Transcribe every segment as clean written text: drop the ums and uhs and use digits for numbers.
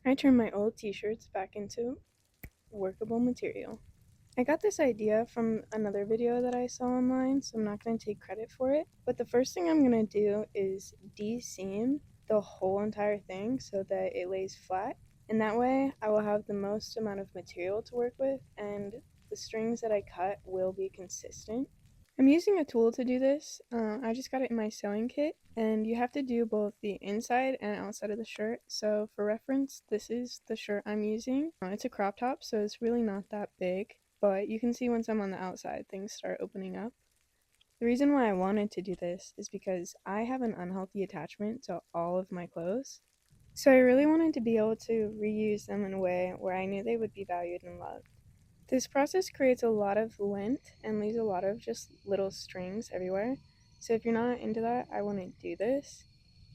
I turned my old t-shirts back into workable material. I got this idea from another video that I saw online, so I'm not going to take credit for it. But the first thing I'm going to do is de-seam the whole entire thing so that it lays flat. And that way I will have the most amount of material to work with, and the strings that I cut will be consistent. I'm using a tool to do this. I just got it in my sewing kit, and you have to do both the inside and outside of the shirt. So for reference, this is the shirt I'm using. It's a crop top, so it's really not that big, but you can see once I'm on the outside, things start opening up. The reason why I wanted to do this is because I have an unhealthy attachment to all of my clothes. So I really wanted to be able to reuse them in a way where I knew they would be valued and loved. This process creates a lot of lint and leaves a lot of just little strings everywhere. So if you're not into that, I wouldn't do this.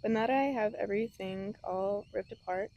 But now that I have everything all ripped apart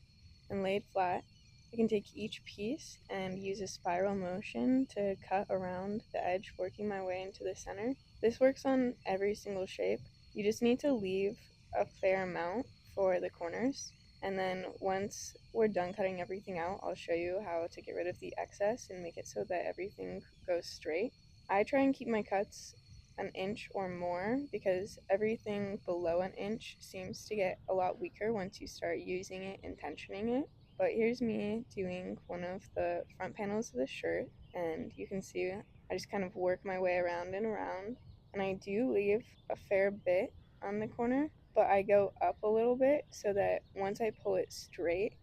and laid flat, I can take each piece and use a spiral motion to cut around the edge, working my way into the center. This works on every single shape. You just need to leave a fair amount for the corners. And then once we're done cutting everything out, I'll show you how to get rid of the excess and make it so that everything goes straight. I try and keep my cuts an inch or more because everything below an inch seems to get a lot weaker once you start using it and tensioning it. But here's me doing one of the front panels of the shirt, and you can see I just kind of work my way around and around, and I do leave a fair bit on the corner, but I go up a little bit so that once I pull it straight,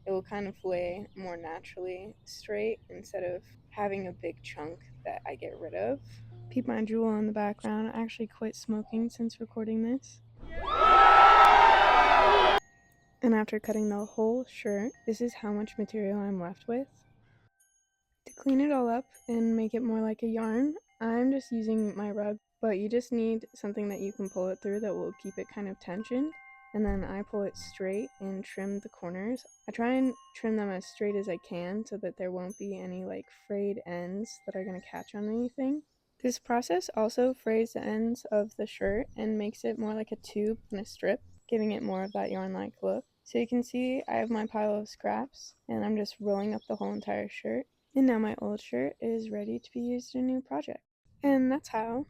it will kind of lay more naturally straight instead of having a big chunk that I get rid of. Peep my jewel in the background. I actually quit smoking since recording this. And after cutting the whole shirt, this is how much material I'm left with. To clean it all up and make it more like a yarn, I'm just using my rug, but you just need something that you can pull it through that will keep it kind of tensioned. And then I pull it straight and trim the corners. I try and trim them as straight as I can so that there won't be any like frayed ends that are going to catch on anything. This process also frays the ends of the shirt and makes it more like a tube than a strip, giving it more of that yarn-like look. So you can see I have my pile of scraps, and I'm just rolling up the whole entire shirt. And now my old shirt is ready to be used in a new project. And that's how